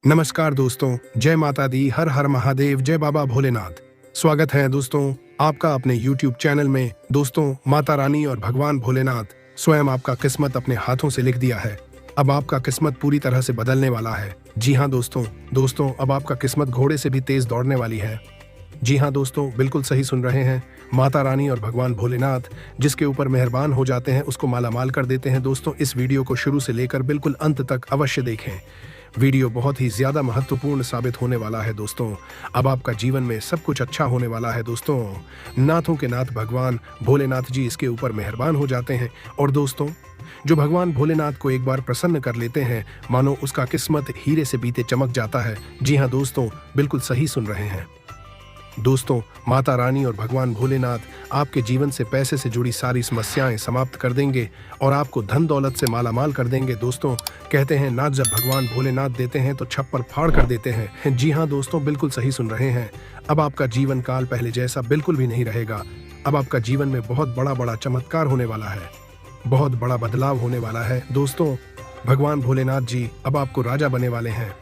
नमस्कार दोस्तों, जय माता दी, हर हर महादेव, जय बाबा भोलेनाथ। स्वागत है दोस्तों आपका अपने YouTube चैनल में। दोस्तों, माता रानी और भगवान भोलेनाथ स्वयं आपका किस्मत अपने हाथों से लिख दिया है। अब आपका किस्मत पूरी तरह से बदलने वाला है। जी हाँ दोस्तों, अब आपका किस्मत घोड़े से भी तेज दौड़ने वाली है। जी हाँ दोस्तों, बिल्कुल सही सुन रहे हैं। माता रानी और भगवान भोलेनाथ जिसके ऊपर मेहरबान हो जाते हैं उसको मालामाल कर देते हैं। दोस्तों, इस वीडियो को शुरू से लेकर बिल्कुल अंत तक अवश्य देखें। वीडियो बहुत ही ज्यादा महत्वपूर्ण साबित होने वाला है। दोस्तों, अब आपका जीवन में सब कुछ अच्छा होने वाला है। दोस्तों, नाथों के नाथ भगवान भोलेनाथ जी इसके ऊपर मेहरबान हो जाते हैं। और दोस्तों, जो भगवान भोलेनाथ को एक बार प्रसन्न कर लेते हैं, मानो उसका किस्मत हीरे से बीते चमक जाता है। जी हाँ दोस्तों, बिल्कुल सही सुन रहे हैं। दोस्तों, माता रानी और भगवान भोलेनाथ आपके जीवन से पैसे से जुड़ी सारी समस्याएं समाप्त कर देंगे और आपको धन दौलत से मालामाल कर देंगे। दोस्तों, कहते हैं नाथ जब भगवान भोलेनाथ देते हैं तो छप्पर फाड़ कर देते हैं। जी हाँ दोस्तों, बिल्कुल सही सुन रहे हैं। अब आपका जीवन काल पहले जैसा बिल्कुल भी नहीं रहेगा। अब आपका जीवन में बहुत बड़ा चमत्कार होने वाला है, बहुत बड़ा बदलाव होने वाला है। दोस्तों, भगवान भोलेनाथ जी अब आपको राजा बने वाले हैं।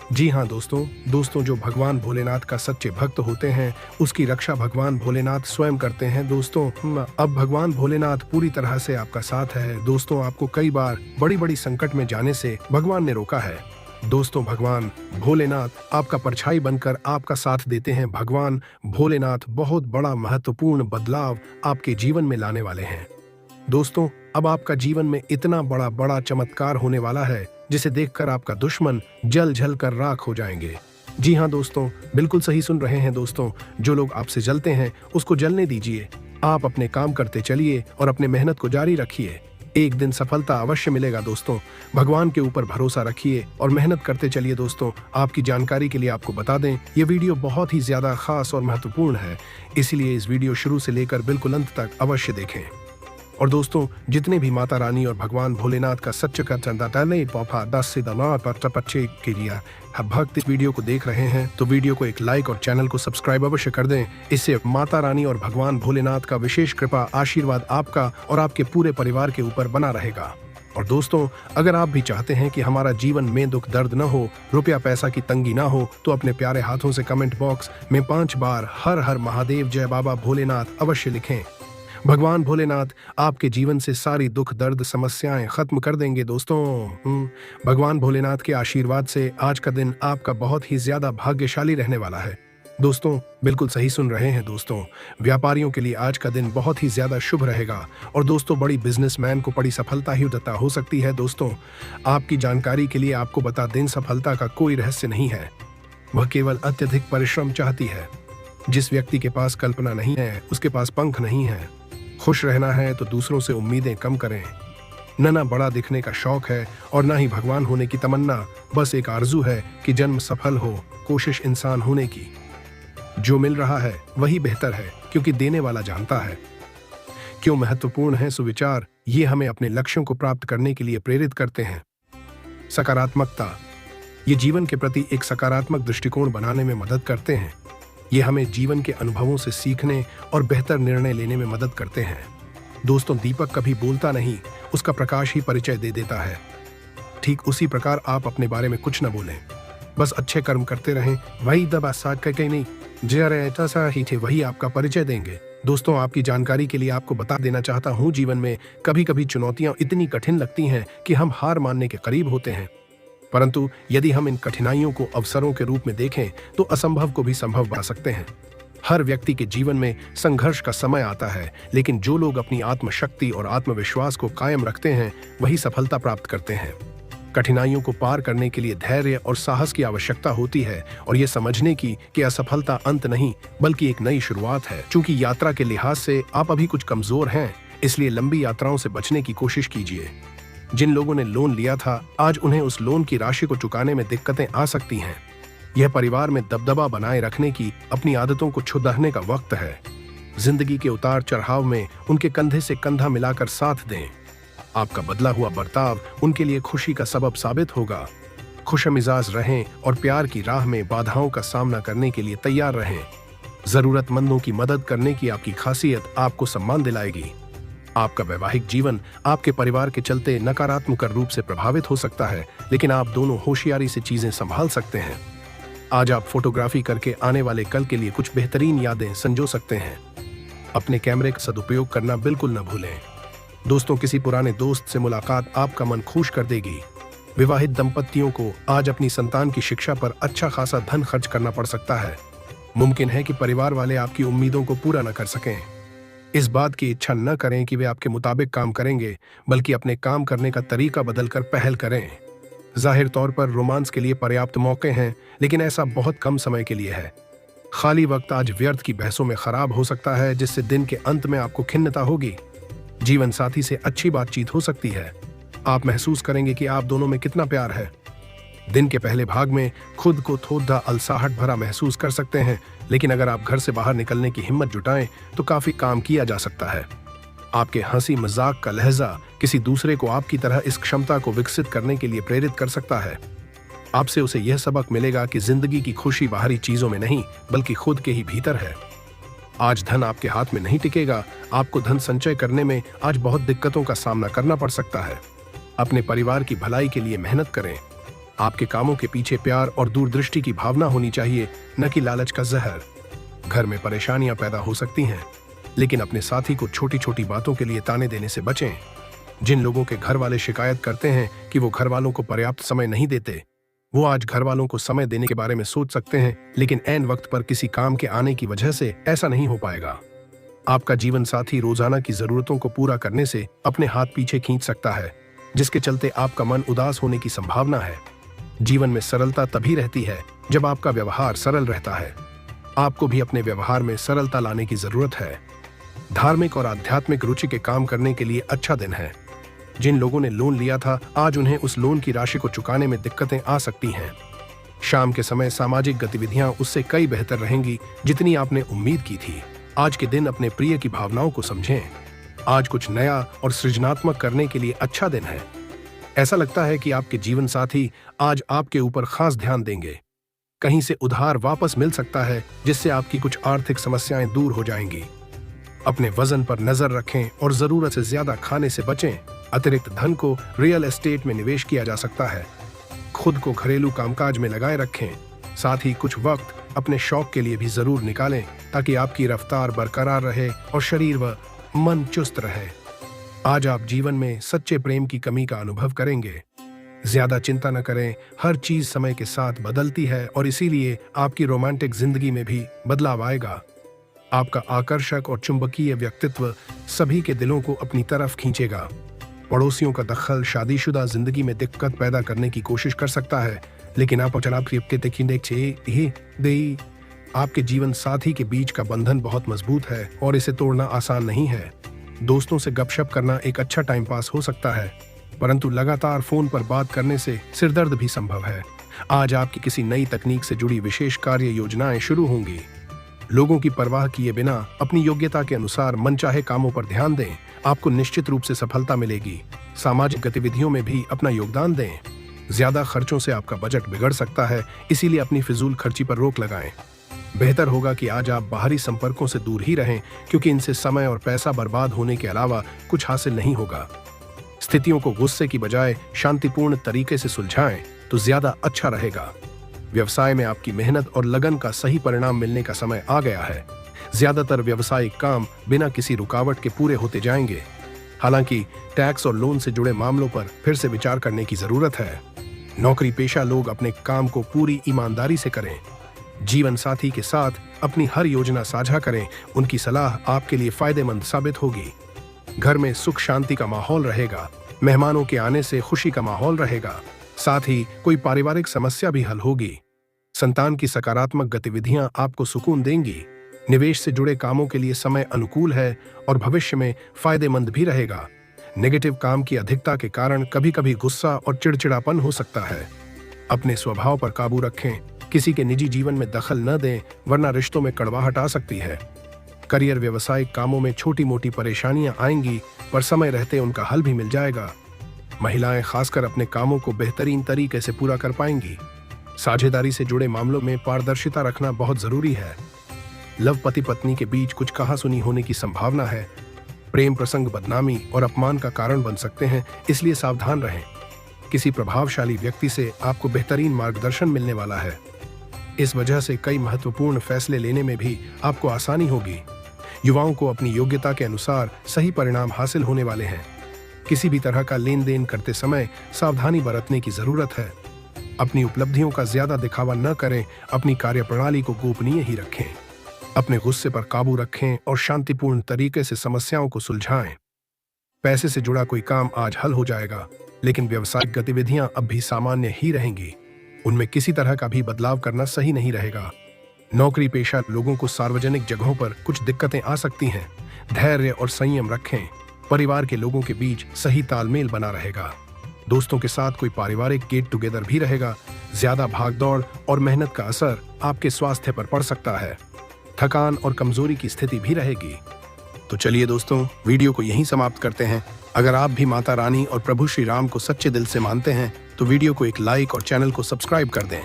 जी हाँ दोस्तों, जो भगवान भोलेनाथ का सच्चे भक्त होते हैं उसकी रक्षा भगवान भोलेनाथ स्वयं करते हैं। दोस्तों, अब भगवान भोलेनाथ पूरी तरह से आपका साथ है। दोस्तों, आपको कई बार बड़ी संकट में जाने से भगवान ने रोका है। दोस्तों, भगवान भोलेनाथ आपका परछाई बनकर आपका साथ देते हैं। भगवान भोलेनाथ बहुत बड़ा महत्वपूर्ण बदलाव आपके जीवन में लाने वाले हैं। दोस्तों, अब आपका जीवन में इतना बड़ा चमत्कार होने वाला है जिसे देखकर आपका दुश्मन जल कर राख हो जाएंगे। जी हाँ दोस्तों, बिल्कुल सही सुन रहे हैं। दोस्तों, जो लोग आपसे जलते हैं उसको जलने दीजिए। आप अपने काम करते चलिए और अपने मेहनत को जारी रखिए। एक दिन सफलता अवश्य मिलेगा। दोस्तों, भगवान के ऊपर भरोसा रखिए और मेहनत करते चलिए। दोस्तों, आपकी जानकारी के लिए आपको बता दें, ये वीडियो बहुत ही ज्यादा खास और महत्वपूर्ण है, इसलिए इस वीडियो शुरू से लेकर बिल्कुल अंत तक अवश्य देखें। और दोस्तों, जितने भी माता रानी और भगवान भोलेनाथ का सच्च का चंदा टले पौफा 10 से पच्चे के लिए भक्त इस वीडियो को देख रहे हैं तो वीडियो को एक लाइक और चैनल को सब्सक्राइब अवश्य कर दें। इससे माता रानी और भगवान भोलेनाथ का विशेष कृपा आशीर्वाद आपका और आपके पूरे परिवार के ऊपर बना रहेगा। और दोस्तों, अगर आप भी चाहते हैं कि हमारा जीवन में दुख दर्द न हो, रुपया पैसा की तंगी ना हो, तो अपने प्यारे हाथों से कमेंट बॉक्स में 5 बार हर हर महादेव जय बाबा भोलेनाथ अवश्य लिखें। भगवान भोलेनाथ आपके जीवन से सारी दुख दर्द समस्याएं खत्म कर देंगे। दोस्तों, भगवान भोलेनाथ के आशीर्वाद से आज का दिन आपका बहुत ही ज्यादा भाग्यशाली रहने वाला है। दोस्तों, बिल्कुल सही सुन रहे हैं। दोस्तों, व्यापारियों के लिए आज का दिन बहुत ही ज्यादा शुभ रहेगा। और दोस्तों, बड़ी बिजनेसमैन को बड़ी सफलता ही उदता हो सकती है। दोस्तों, आपकी जानकारी के लिए आपको बता दें, सफलता का कोई रहस्य नहीं है, वह केवल अत्यधिक परिश्रम चाहती है। जिस व्यक्ति के पास कल्पना नहीं है उसके पास पंख नहीं है। खुश रहना है तो दूसरों से उम्मीदें कम करें। न बड़ा दिखने का शौक है और न ही भगवान होने की तमन्ना, बस एक आरजू है कि जन्म सफल हो, कोशिश इंसान होने की। जो मिल रहा है वही बेहतर है, क्योंकि देने वाला जानता है। क्यों महत्वपूर्ण है सुविचार, ये हमें अपने लक्ष्यों को प्राप्त करने के लिए प्रेरित करते हैं। सकारात्मकता, ये जीवन के प्रति एक सकारात्मक दृष्टिकोण बनाने में मदद करते हैं। ये हमें जीवन के अनुभवों से सीखने और बेहतर निर्णय लेने में मदद करते हैं। दोस्तों, दीपक कभी बोलता नहीं, उसका प्रकाश ही परिचय दे देता है। ठीक उसी प्रकार आप अपने बारे में कुछ न बोलें, बस अच्छे कर्म करते रहें। वही दबा साथ कहीं नहीं जैसा ही थे वही आपका परिचय देंगे। दोस्तों, आपकी जानकारी के लिए आपको बता देना चाहता हूँ, जीवन में कभी चुनौतियां इतनी कठिन लगती हैं कि हम हार मानने के करीब होते हैं, परंतु यदि हम इन कठिनाइयों को अवसरों के रूप में देखें तो असंभव को भी संभव बना सकते हैं। हर व्यक्ति के जीवन में संघर्ष का समय आता है, लेकिन जो लोग अपनी आत्मशक्ति और आत्मविश्वास को कायम रखते हैं वही सफलता प्राप्त करते हैं। कठिनाइयों को पार करने के लिए धैर्य और साहस की आवश्यकता होती है, और ये समझने की कि असफलता अंत नहीं बल्कि एक नई शुरुआत है। चूंकि यात्रा के लिहाज से आप अभी कुछ कमजोर हैं, इसलिए लंबी यात्राओं से बचने की कोशिश कीजिए। जिन लोगों ने लोन लिया था, आज उन्हें उस लोन की राशि को चुकाने में दिक्कतें आ सकती हैं। यह परिवार में दबदबा बनाए रखने की, अपनी आदतों को छुड़ाने का वक्त है। जिंदगी के उतार चढ़ाव में उनके कंधे से कंधा मिलाकर साथ दें। आपका बदला हुआ बर्ताव उनके लिए खुशी का सबब साबित होगा। खुशमिजाज रहें और प्यार की राह में बाधाओं का सामना करने के लिए तैयार रहें। जरूरतमंदों की मदद करने की आपकी खासियत आपको सम्मान दिलाएगी। आपका वैवाहिक जीवन आपके परिवार के चलते नकारात्मक रूप से प्रभावित हो सकता है, लेकिन आप दोनों होशियारी से चीजें संभाल सकते हैं। आज आप फोटोग्राफी करके आने वाले कल के लिए कुछ बेहतरीन यादें संजो सकते हैं। अपने कैमरे का सदुपयोग करना बिल्कुल न भूलें। दोस्तों, किसी पुराने दोस्त से मुलाकात आपका मन खुश कर देगी। विवाहित दंपतियों को आज अपनी संतान की शिक्षा पर अच्छा खासा धन खर्च करना पड़ सकता है। मुमकिन है कि परिवार वाले आपकी उम्मीदों को पूरा न कर सकें। इस बात की इच्छा न करें कि वे आपके मुताबिक काम करेंगे, बल्कि अपने काम करने का तरीका बदलकर पहल करें। जाहिर तौर पर रोमांस के लिए पर्याप्त मौके हैं, लेकिन ऐसा बहुत कम समय के लिए है। खाली वक्त आज व्यर्थ की बहसों में खराब हो सकता है, जिससे दिन के अंत में आपको खिन्नता होगी। जीवन साथी से अच्छी बातचीत हो सकती है। आप महसूस करेंगे कि आप दोनों में कितना प्यार है। दिन के पहले भाग में खुद को थोड़ा अलसाहट भरा महसूस कर सकते हैं, लेकिन अगर आप घर से बाहर निकलने की हिम्मत जुटाएं तो काफी काम किया जा सकता है। आपके हंसी मजाक का लहजा किसी दूसरे को आपकी तरह इस क्षमता को विकसित करने के लिए प्रेरित कर सकता है। आपसे उसे यह सबक मिलेगा कि जिंदगी की खुशी बाहरी चीजों में नहीं, बल्कि खुद के ही भीतर है। आज धन आपके हाथ में नहीं टिकेगा। आपको धन संचय करने में आज बहुत दिक्कतों का सामना करना पड़ सकता है। अपने परिवार की भलाई के लिए मेहनत करें। आपके कामों के पीछे प्यार और दूरदृष्टि की भावना होनी चाहिए, न कि लालच का जहर। घर में परेशानियां पैदा हो सकती हैं, लेकिन अपने साथी को छोटी छोटी बातों के लिए ताने देने से बचें। जिन लोगों के घर वाले शिकायत करते हैं कि वो घर वालों को पर्याप्त समय नहीं देते, वो आज घर वालों को समय देने के बारे में सोच सकते हैं, लेकिन ऐन वक्त पर किसी काम के आने की वजह से ऐसा नहीं हो पाएगा। आपका जीवन साथी रोजाना की जरूरतों को पूरा करने से अपने हाथ पीछे खींच सकता है, जिसके चलते आपका मन उदास होने की संभावना है। जीवन में सरलता तभी रहती है जब आपका व्यवहार सरल रहता है। आपको भी अपने व्यवहार में सरलता लाने की जरूरत है। धार्मिक और आध्यात्मिक रुचि के काम करने के लिए अच्छा दिन है। जिन लोगों ने लोन लिया था, आज उन्हें उस लोन की राशि को चुकाने में दिक्कतें आ सकती हैं। शाम के समय सामाजिक गतिविधियां उससे कई बेहतर रहेंगी जितनी आपने उम्मीद की थी। आज के दिन अपने प्रिय की भावनाओं को समझें। आज कुछ नया और सृजनात्मक करने के लिए अच्छा दिन है। ऐसा लगता है कि आपके जीवन साथी आज आपके ऊपर खास ध्यान देंगे। कहीं से उधार वापस मिल सकता है, जिससे आपकी कुछ आर्थिक समस्याएं दूर हो जाएंगी। अपने वजन पर नजर रखें और जरूरत से ज्यादा खाने से बचें। अतिरिक्त धन को रियल एस्टेट में निवेश किया जा सकता है। खुद को घरेलू कामकाज में लगाए रखें। साथ ही कुछ वक्त अपने शौक के लिए भी जरूर निकालें, ताकि आपकी रफ्तार बरकरार रहे और शरीर व मन चुस्त रहे। आज आप जीवन में सच्चे प्रेम की कमी का अनुभव करेंगे। ज्यादा चिंता न करें, हर चीज समय के साथ बदलती है और इसीलिए आपकी रोमांटिक जिंदगी में भी बदलाव आएगा। आपका आकर्षक और चुंबकीय व्यक्तित्व सभी के दिलों को अपनी तरफ खींचेगा। पड़ोसियों का दखल शादीशुदा जिंदगी में दिक्कत पैदा करने की कोशिश कर सकता है, लेकिन आपके जीवन साथी के बीच का बंधन बहुत मजबूत है और इसे तोड़ना आसान नहीं है। दोस्तों से गपशप करना एक अच्छा टाइम पास हो सकता है, परंतु लगातार फोन पर बात करने से सिरदर्द भी संभव है। आज आपकी किसी नई तकनीक से जुड़ी विशेष कार्य योजनाएं शुरू होंगी। लोगों की परवाह किए बिना अपनी योग्यता के अनुसार मनचाहे कामों पर ध्यान दें। आपको निश्चित रूप से सफलता मिलेगी। सामाजिक गतिविधियों में भी अपना योगदान दें। ज्यादा खर्चों से आपका बजट बिगड़ सकता है, इसीलिए अपनी फिजूल खर्ची पर रोक लगाएं। बेहतर होगा कि आज आप बाहरी संपर्कों से दूर ही रहें, क्योंकि इनसे समय और पैसा बर्बाद होने के अलावा कुछ हासिल नहीं होगा। स्थितियों को गुस्से की बजाय शांतिपूर्ण तरीके से सुलझाएं तो ज्यादा अच्छा रहेगा। व्यवसाय में आपकी मेहनत और लगन का सही परिणाम मिलने का समय आ गया है। ज्यादातर व्यवसायिक काम बिना किसी रुकावट के पूरे होते जाएंगे। हालांकि टैक्स और लोन से जुड़े मामलों पर फिर से विचार करने की जरूरत है। नौकरी पेशा लोग अपने काम को पूरी ईमानदारी से करें। जीवन साथी के साथ अपनी हर योजना साझा करें। उनकी सलाह आपके लिए फायदेमंद साबित होगी। घर में सुख शांति का माहौल रहेगा। मेहमानों के आने से खुशी का माहौल रहेगा। साथ ही कोई पारिवारिक समस्या भी हल होगी। संतान की सकारात्मक गतिविधियां आपको सुकून देंगी। निवेश से जुड़े कामों के लिए समय अनुकूल है और भविष्य में फायदेमंद भी रहेगा। नेगेटिव काम की अधिकता के कारण कभी कभी गुस्सा और चिड़चिड़ापन हो सकता है। अपने स्वभाव पर काबू रखें। किसी के निजी जीवन में दखल न दें, वरना रिश्तों में कड़वाहट आ सकती है। करियर व्यवसायिक कामों में छोटी मोटी परेशानियां आएंगी, पर समय रहते उनका हल भी मिल जाएगा। महिलाएं खासकर अपने कामों को बेहतरीन तरीके से पूरा कर पाएंगी। साझेदारी से जुड़े मामलों में पारदर्शिता रखना बहुत जरूरी है। लव पति पत्नी के बीच कुछ कहासुनी होने की संभावना है। प्रेम प्रसंग बदनामी और अपमान का कारण बन सकते हैं, इसलिए सावधान रहें। किसी प्रभावशाली व्यक्ति से आपको बेहतरीन मार्गदर्शन मिलने वाला है। इस वजह से कई महत्वपूर्ण फैसले लेने में भी आपको आसानी होगी। युवाओं को अपनी योग्यता के अनुसार सही परिणाम हासिल होने वाले हैं। किसी भी तरह का लेन देन करते समय सावधानी बरतने की जरूरत है। अपनी उपलब्धियों का ज्यादा दिखावा न करें, अपनी कार्यप्रणाली को गोपनीय ही रखें। अपने गुस्से पर काबू रखें और शांतिपूर्ण तरीके से समस्याओं को सुलझाएं। पैसे से जुड़ा कोई काम आज हल हो जाएगा, लेकिन व्यावसायिक गतिविधियां अब भी सामान्य ही रहेंगी। उनमें किसी तरह का भी बदलाव करना सही नहीं रहेगा। नौकरी पेशा लोगों को सार्वजनिक जगहों पर कुछ दिक्कतें आ सकती हैं। धैर्य और संयम रखें। परिवार के लोगों के बीच सही तालमेल बना रहेगा। दोस्तों के साथ कोई पारिवारिक गेट टुगेदर भी रहेगा। ज्यादा भागदौड़ और मेहनत का असर आपके स्वास्थ्य पर पड़ सकता है। थकान और कमजोरी की स्थिति भी रहेगी। तो चलिए दोस्तों, वीडियो को यहीं समाप्त करते हैं। अगर आप भी माता रानी और प्रभु श्री राम को सच्चे दिल से मानते हैं तो वीडियो को एक लाइक और चैनल को सब्सक्राइब कर दें।